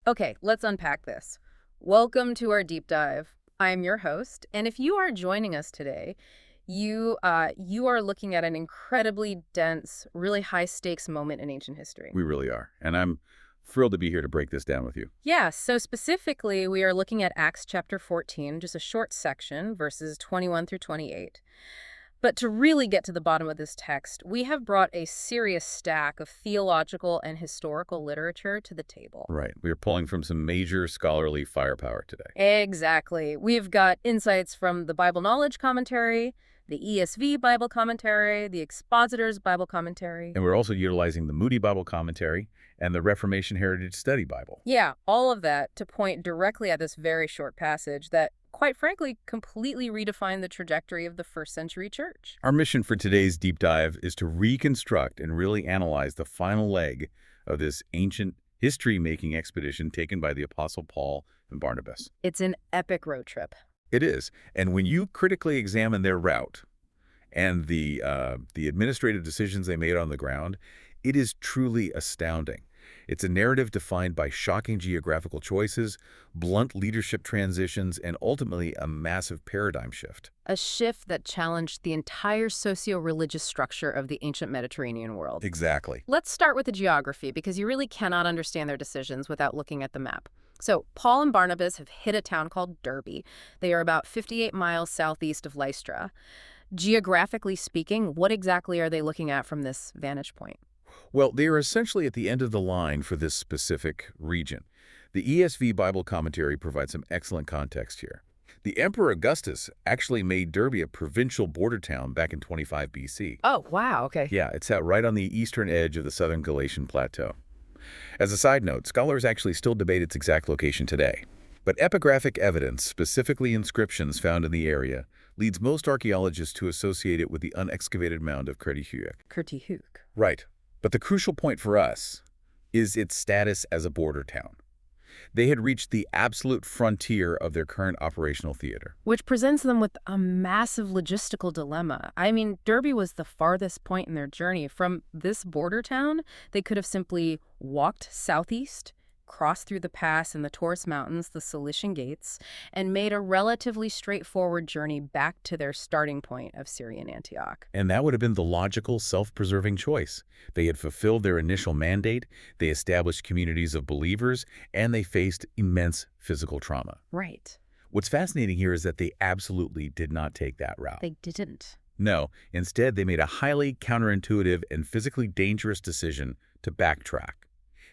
Okay, let's unpack this. Welcome to our deep dive. I am your host, and if you are joining us today, you are looking at an incredibly dense, really high stakes moment in ancient history. We really are. And I'm thrilled to be here to break this down with you. Yeah, so specifically, we are looking at Acts chapter 14, just a short section, verses 21 through 28. But to really get to the bottom of this text, we have brought a serious stack of theological and historical literature to the table. Right. We are pulling from some major scholarly firepower today. Exactly. We've got insights from the Bible Knowledge Commentary, the ESV Bible Commentary, the Expositors Bible Commentary. And we're also utilizing the Moody Bible Commentary and the Reformation Heritage Study Bible. Yeah, all of that to point directly at this very short passage that, quite frankly, completely redefined the trajectory of the first century church. Our mission for today's deep dive is to reconstruct and really analyze the final leg of this ancient history-making expedition taken by the Apostle Paul and Barnabas. It's an epic road trip. It is. And when you critically examine their route and the administrative decisions they made on the ground, it is truly astounding. It's a narrative defined by shocking geographical choices, blunt leadership transitions, and ultimately a massive paradigm shift. A shift that challenged the entire socio-religious structure of the ancient Mediterranean world. Exactly. Let's start with the geography, because you really cannot understand their decisions without looking at the map. So, Paul and Barnabas have hit a town called Derbe. They are about 58 miles southeast of Lystra. Geographically speaking, what exactly are they looking at from this vantage point? Well, they are essentially at the end of the line for this specific region. The ESV Bible Commentary provides some excellent context here. The Emperor Augustus actually made Derbe a provincial border town back in 25 BC. Oh, wow, okay. Yeah, it sat right on the eastern edge of the southern Galatian plateau. As a side note, scholars actually still debate its exact location today. But epigraphic evidence, specifically inscriptions found in the area, leads most archaeologists to associate it with the unexcavated mound of Curtihuyuk. Curtihuyuk. Right. But the crucial point for us is its status as a border town. They had reached the absolute frontier of their current operational theater. Which presents them with a massive logistical dilemma. I mean, Derbe was the farthest point in their journey. From this border town, they could have simply walked southeast, crossed through the pass in the Taurus Mountains, the Cilician Gates, and made a relatively straightforward journey back to their starting point of Syrian Antioch. And that would have been the logical, self-preserving choice. They had fulfilled their initial mandate, they established communities of believers, and they faced immense physical trauma. Right. What's fascinating here is that they absolutely did not take that route. They didn't. No, instead they made a highly counterintuitive and physically dangerous decision to backtrack.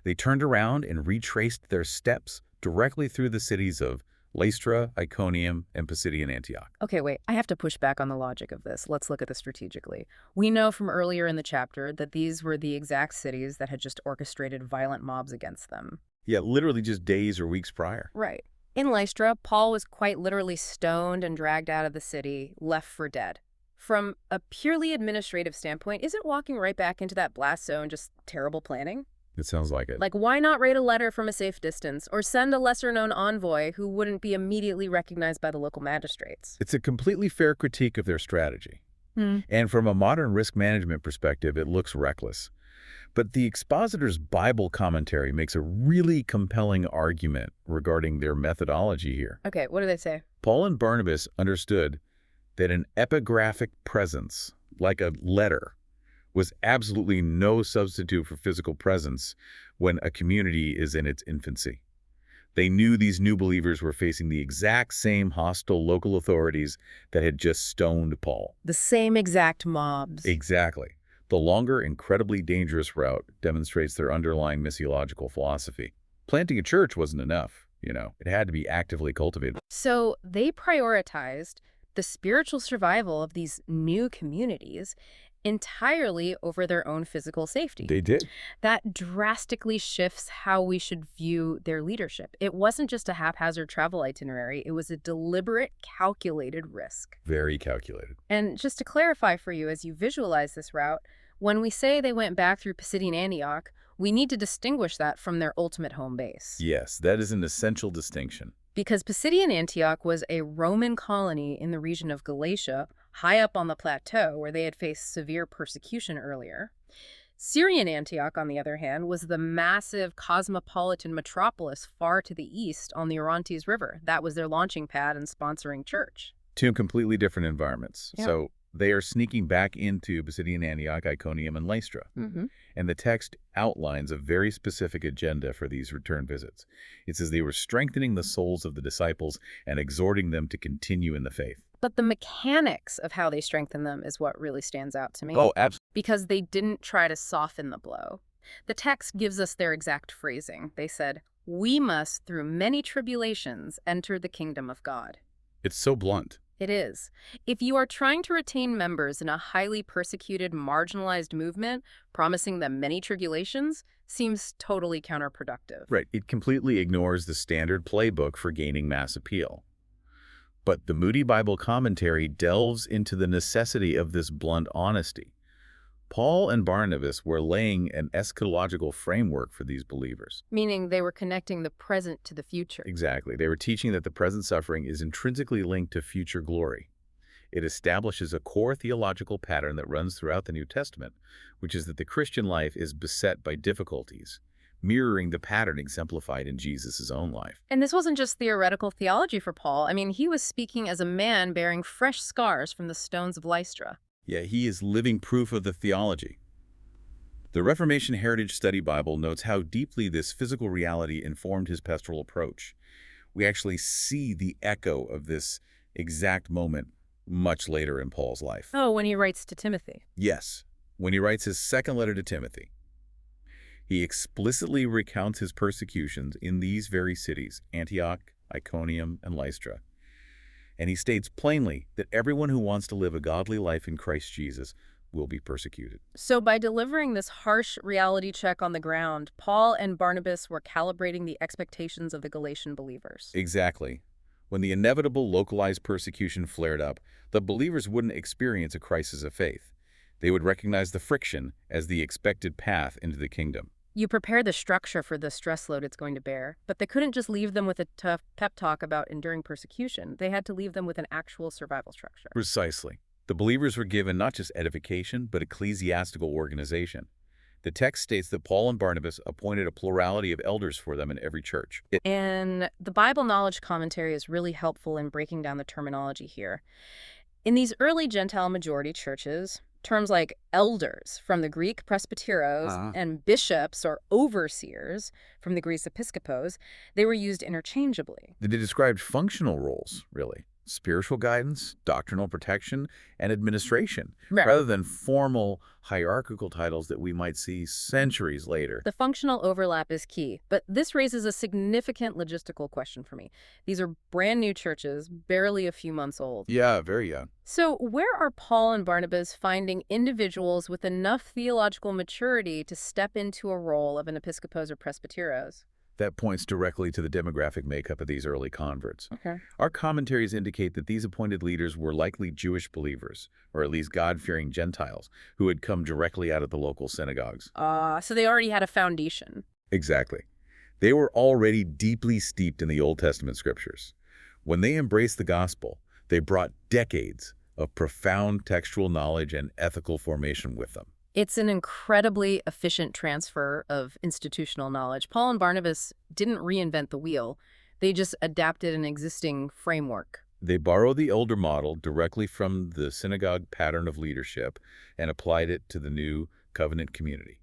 They turned around and retraced their steps directly through the cities of Lystra, Iconium, and Pisidian Antioch. Okay, wait, I have to push back on the logic of this. Let's look at this strategically. We know from earlier in the chapter that these were the exact cities that had just orchestrated violent mobs against them. Yeah, literally just days or weeks prior. Right. In Lystra, Paul was quite literally stoned and dragged out of the city, left for dead. From a purely administrative standpoint, isn't walking right back into that blast zone just terrible planning? It sounds like it. Like, why not write a letter from a safe distance or send a lesser-known envoy who wouldn't be immediately recognized by the local magistrates? It's a completely fair critique of their strategy. And from a modern risk management perspective, it looks reckless. But the Expositors Bible Commentary makes a really compelling argument regarding their methodology here. Okay, what do they say? Paul and Barnabas understood that an epigraphic presence, like a letter, was absolutely no substitute for physical presence when a community is in its infancy. They knew these new believers were facing the exact same hostile local authorities that had just stoned Paul. The same exact mobs. Exactly. The longer, incredibly dangerous route demonstrates their underlying missiological philosophy. Planting a church wasn't enough, It had to be actively cultivated. So they prioritized the spiritual survival of these new communities entirely over their own physical safety. They did. That drastically shifts how we should view their leadership. It wasn't just a haphazard travel itinerary. It was a deliberate, calculated risk. Very calculated. And just to clarify for you as you visualize this route, when we say they went back through Pisidian Antioch, we need to distinguish that from their ultimate home base. Yes, that is an essential distinction. Because Pisidian Antioch was a Roman colony in the region of Galatia, high up on the plateau where they had faced severe persecution earlier. Syrian Antioch, on the other hand, was the massive cosmopolitan metropolis far to the east on the Orontes River. That was their launching pad and sponsoring church. Two completely different environments. Yeah. So they are sneaking back into Pisidian Antioch, Iconium, and Lystra. Hmm. And the text outlines a very specific agenda for these return visits. It says they were strengthening the souls of the disciples and exhorting them to continue in the faith. But the mechanics of how they strengthen them is what really stands out to me. Oh, absolutely. Because they didn't try to soften the blow. The text gives us their exact phrasing. They said, "We must, through many tribulations, enter the kingdom of God." It's so blunt. It is. If you are trying to retain members in a highly persecuted, marginalized movement, promising them many tribulations seems totally counterproductive. Right. It completely ignores the standard playbook for gaining mass appeal. But the Moody Bible commentary delves into the necessity of this blunt honesty. Paul and Barnabas were laying an eschatological framework for these believers. Meaning they were connecting the present to the future. Exactly. They were teaching that the present suffering is intrinsically linked to future glory. It establishes a core theological pattern that runs throughout the New Testament, which is that the Christian life is beset by difficulties, mirroring the pattern exemplified in Jesus' own life. And this wasn't just theoretical theology for Paul. I mean, he was speaking as a man bearing fresh scars from the stones of Lystra. Yeah, he is living proof of the theology. The Reformation Heritage Study Bible notes how deeply this physical reality informed his pastoral approach. We actually see the echo of this exact moment much later in Paul's life. Oh, when he writes to Timothy. Yes, when he writes his second letter to Timothy. He explicitly recounts his persecutions in these very cities, Antioch, Iconium, and Lystra. And he states plainly that everyone who wants to live a godly life in Christ Jesus will be persecuted. So by delivering this harsh reality check on the ground, Paul and Barnabas were calibrating the expectations of the Galatian believers. Exactly. When the inevitable localized persecution flared up, the believers wouldn't experience a crisis of faith. They would recognize the friction as the expected path into the kingdom. You prepare the structure for the stress load it's going to bear, but they couldn't just leave them with a tough pep talk about enduring persecution. They had to leave them with an actual survival structure. Precisely. The believers were given not just edification, but ecclesiastical organization. The text states that Paul and Barnabas appointed a plurality of elders for them in every church. And the Bible knowledge commentary is really helpful in breaking down the terminology here. In these early Gentile majority churches, terms like elders from the Greek presbyteros and bishops or overseers from the Greek episkopos, they were used interchangeably. They described functional roles, really. Spiritual guidance, doctrinal protection, and administration, Right. rather than formal hierarchical titles that we might see centuries later. The functional overlap is key, but this raises a significant logistical question for me. These are brand new churches, barely a few months old. Yeah, very young. So where are Paul and Barnabas finding individuals with enough theological maturity to step into a role of an episcopos or presbyteros? That points directly to the demographic makeup of these early converts. Okay. Our commentaries indicate that these appointed leaders were likely Jewish believers, or at least God-fearing Gentiles, who had come directly out of the local synagogues. So they already had a foundation. Exactly. They were already deeply steeped in the Old Testament scriptures. When they embraced the gospel, they brought decades of profound textual knowledge and ethical formation with them. It's an incredibly efficient transfer of institutional knowledge. Paul and Barnabas didn't reinvent the wheel. They just adapted an existing framework. They borrowed the elder model directly from the synagogue pattern of leadership and applied it to the new covenant community.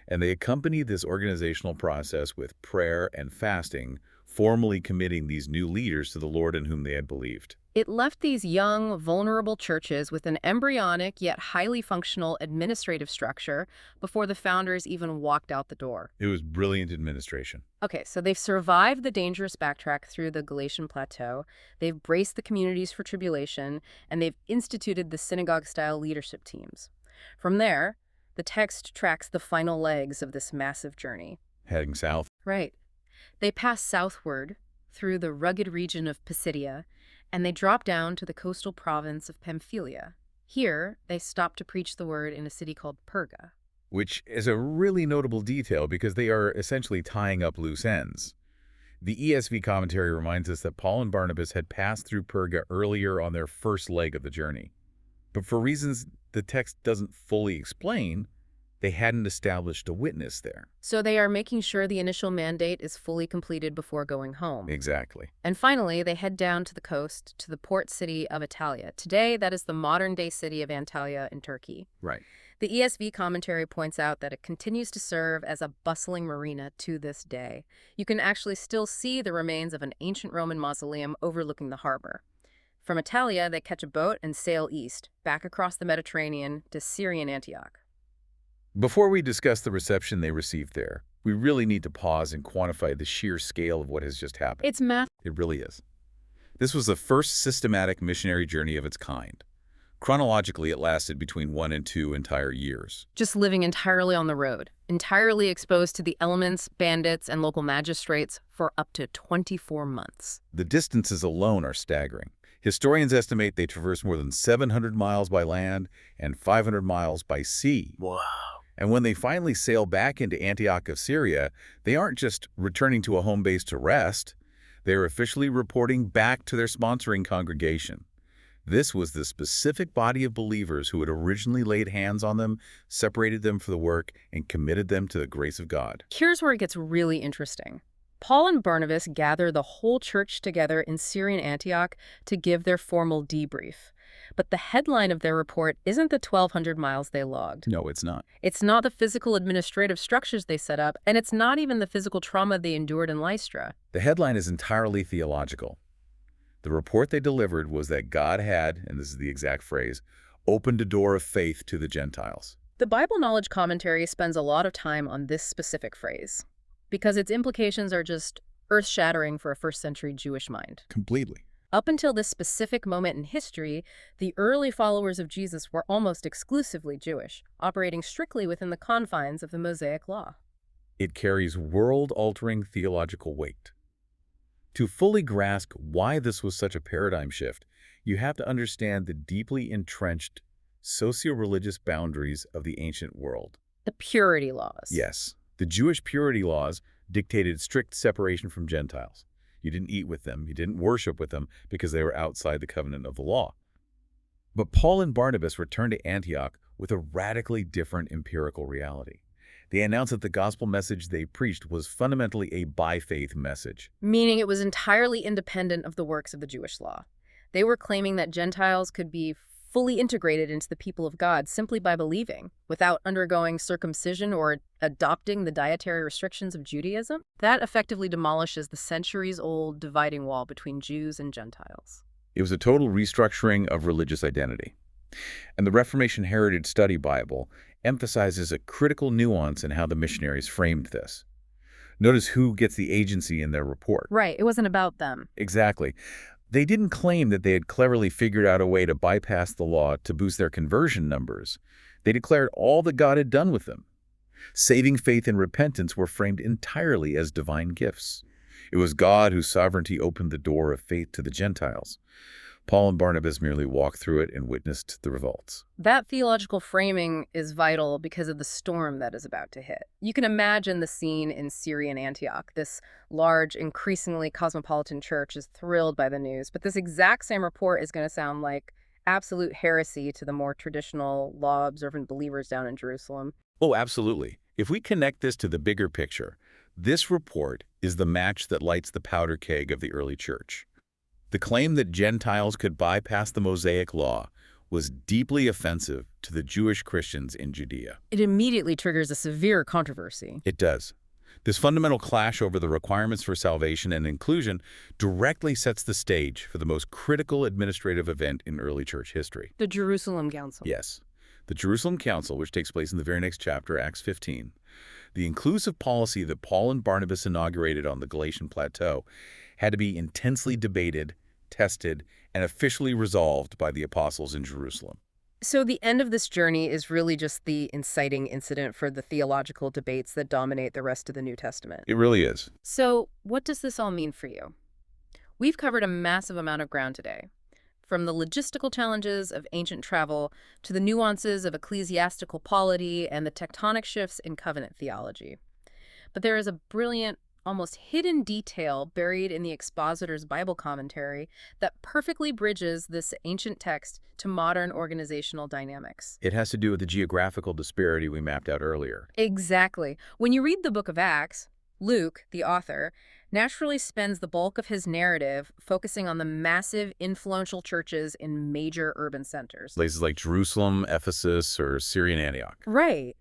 And they accompanied this organizational process with prayer and fasting, formally committing these new leaders to the Lord in whom they had believed. It left these young, vulnerable churches with an embryonic yet highly functional administrative structure before the founders even walked out the door. It was brilliant administration. Okay, so they've survived the dangerous backtrack through the Galatian plateau, they've braced the communities for tribulation, and they've instituted the synagogue-style leadership teams. From there, the text tracks the final legs of this massive journey. Heading south. Right. They pass southward through the rugged region of Pisidia, and they drop down to the coastal province of Pamphylia. Here, they stop to preach the word in a city called Perga. Which is a really notable detail because they are essentially tying up loose ends. The ESV commentary reminds us that Paul and Barnabas had passed through Perga earlier on their first leg of the journey. But for reasons the text doesn't fully explain, They hadn't established a witness there. So they are making sure the initial mandate is fully completed before going home. Exactly. And finally, they head down to the coast to the port city of Antalya. Today, that is the modern-day city of Antalya in Turkey. Right. The ESV commentary points out that it continues to serve as a bustling marina to this day. You can actually still see the remains of an ancient Roman mausoleum overlooking the harbor. From Antalya, they catch a boat and sail east, back across the Mediterranean to Syrian Antioch. Before we discuss the reception they received there, we really need to pause and quantify the sheer scale of what has just happened. It's massive. It really is. This was the first systematic missionary journey of its kind. Chronologically, it lasted between 1 and 2 entire years. Just living entirely on the road, entirely exposed to the elements, bandits, and local magistrates for up to 24 months. The distances alone are staggering. Historians estimate they traversed more than 700 miles by land and 500 miles by sea. Wow. And when they finally sail back into Antioch of Syria, they aren't just returning to a home base to rest. They're officially reporting back to their sponsoring congregation. This was the specific body of believers who had originally laid hands on them, separated them for the work, and committed them to the grace of God. Here's where it gets really interesting. Paul and Barnabas gather the whole church together in Syrian Antioch to give their formal debrief. But the headline of their report isn't the 1,200 miles they logged. No, it's not. It's not the physical administrative structures they set up, and it's not even the physical trauma they endured in Lystra. The headline is entirely theological. The report they delivered was that God had, and this is the exact phrase, opened a door of faith to the Gentiles. The Bible Knowledge Commentary spends a lot of time on this specific phrase, because its implications are just earth-shattering for a first-century Jewish mind. Completely. Up until this specific moment in history, the early followers of Jesus were almost exclusively Jewish, operating strictly within the confines of the Mosaic Law. It carries world-altering theological weight. To fully grasp why this was such a paradigm shift, you have to understand the deeply entrenched socio-religious boundaries of the ancient world. The purity laws. Yes, the Jewish purity laws dictated strict separation from Gentiles. You didn't eat with them, you didn't worship with them because they were outside the covenant of the law. But Paul and Barnabas returned to Antioch with a radically different empirical reality. They announced that the gospel message they preached was fundamentally a by-faith message. Meaning it was entirely independent of the works of the Jewish law. They were claiming that Gentiles could be fully integrated into the people of God simply by believing, without undergoing circumcision or adopting the dietary restrictions of Judaism. That effectively demolishes the centuries-old dividing wall between Jews and Gentiles. It was a total restructuring of religious identity. And the Reformation Heritage Study Bible emphasizes a critical nuance in how the missionaries framed this. Notice who gets the agency in their report. Right, it wasn't about them. Exactly. They didn't claim that they had cleverly figured out a way to bypass the law to boost their conversion numbers. They declared all that God had done with them. Saving faith and repentance were framed entirely as divine gifts. It was God whose sovereignty opened the door of faith to the Gentiles. Paul and Barnabas merely walked through it and witnessed the results. That theological framing is vital because of the storm that is about to hit. You can imagine the scene in Syrian Antioch. This large, increasingly cosmopolitan church is thrilled by the news, but this exact same report is going to sound like absolute heresy to the more traditional, law-observant believers down in Jerusalem. Oh, absolutely. If we connect this to the bigger picture, this report is the match that lights the powder keg of the early church. The claim that Gentiles could bypass the Mosaic law was deeply offensive to the Jewish Christians in Judea. It immediately triggers a severe controversy. It does. This fundamental clash over the requirements for salvation and inclusion directly sets the stage for the most critical administrative event in early church history. The Jerusalem Council. Yes, the Jerusalem Council, which takes place in the very next chapter, Acts 15. The inclusive policy that Paul and Barnabas inaugurated on the Galatian plateau had to be intensely debated, tested, and officially resolved by the apostles in Jerusalem. So the end of this journey is really just the inciting incident for the theological debates that dominate the rest of the New Testament. It really is. So what does this all mean for you? We've covered a massive amount of ground today, from the logistical challenges of ancient travel to the nuances of ecclesiastical polity and the tectonic shifts in covenant theology. But there is a brilliant, almost hidden detail buried in the Expositors' Bible commentary that perfectly bridges this ancient text to modern organizational dynamics. It has to do with the geographical disparity we mapped out earlier. Exactly. When you read the book of Acts, Luke, the author, naturally spends the bulk of his narrative focusing on the massive, influential churches in major urban centers. Places like Jerusalem, Ephesus, or Syrian Antioch. Right.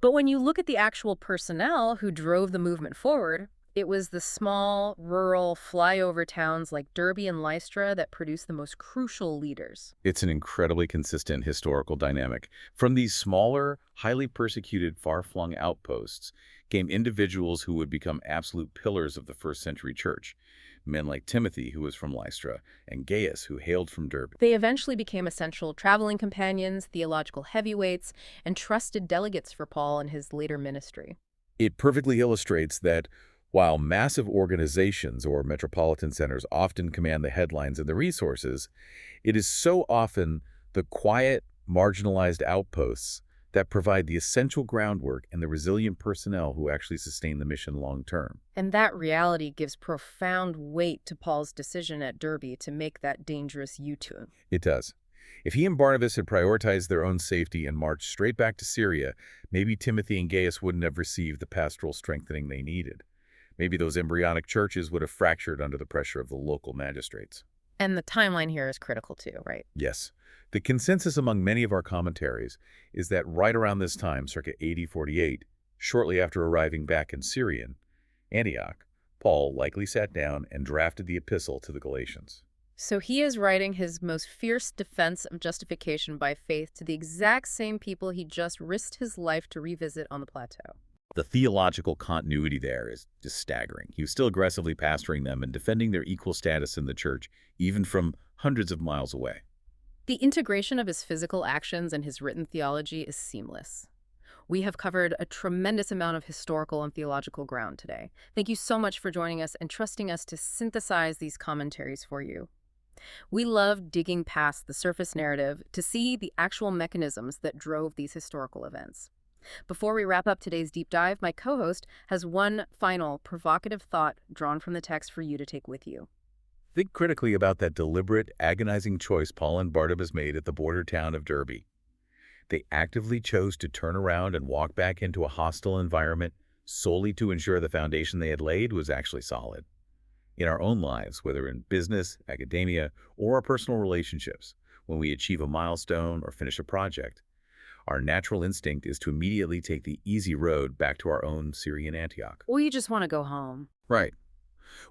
But when you look at the actual personnel who drove the movement forward, it was the small, rural, flyover towns like Derbe and Lystra that produced the most crucial leaders. It's an incredibly consistent historical dynamic. From these smaller, highly persecuted, far-flung outposts came individuals who would become absolute pillars of the first century church. Men like Timothy, who was from Lystra, and Gaius, who hailed from Derbe. They eventually became essential traveling companions, theological heavyweights, and trusted delegates for Paul in his later ministry. It perfectly illustrates that while massive organizations or metropolitan centers often command the headlines and the resources, it is so often the quiet, marginalized outposts that provide the essential groundwork and the resilient personnel who actually sustain the mission long term. And that reality gives profound weight to Paul's decision at Derbe to make that dangerous U-turn. It does. If he and Barnabas had prioritized their own safety and marched straight back to Syria, maybe Timothy and Gaius wouldn't have received the pastoral strengthening they needed. Maybe those embryonic churches would have fractured under the pressure of the local magistrates. And the timeline here is critical too, right? Yes. The consensus among many of our commentaries is that right around this time, circa AD 48, shortly after arriving back in Syrian Antioch, Paul likely sat down and drafted the epistle to the Galatians. So he is writing his most fierce defense of justification by faith to the exact same people he just risked his life to revisit on the plateau. The theological continuity there is just staggering. He was still aggressively pastoring them and defending their equal status in the church, even from hundreds of miles away. The integration of his physical actions and his written theology is seamless. We have covered a tremendous amount of historical and theological ground today. Thank you so much for joining us and trusting us to synthesize these commentaries for you. We love digging past the surface narrative to see the actual mechanisms that drove these historical events. Before we wrap up today's deep dive, my co-host has one final provocative thought drawn from the text for you to take with you. Think critically about that deliberate, agonizing choice Paul and Barnabas made at the border town of Derbe. They actively chose to turn around and walk back into a hostile environment solely to ensure the foundation they had laid was actually solid. In our own lives, whether in business, academia, or our personal relationships, when we achieve a milestone or finish a project, our natural instinct is to immediately take the easy road back to our own Syrian Antioch. We just want to go home. Right.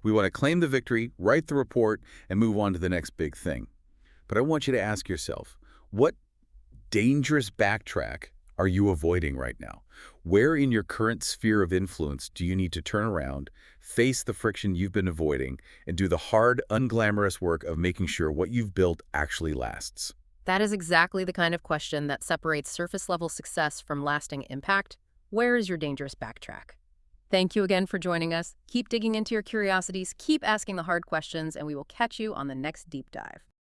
We want to claim the victory, write the report, and move on to the next big thing. But I want you to ask yourself, what dangerous backtrack are you avoiding right now? Where in your current sphere of influence do you need to turn around, face the friction you've been avoiding, and do the hard, unglamorous work of making sure what you've built actually lasts? That is exactly the kind of question that separates surface-level success from lasting impact. Where is your dangerous backtrack? Thank you again for joining us. Keep digging into your curiosities, keep asking the hard questions, and we will catch you on the next deep dive.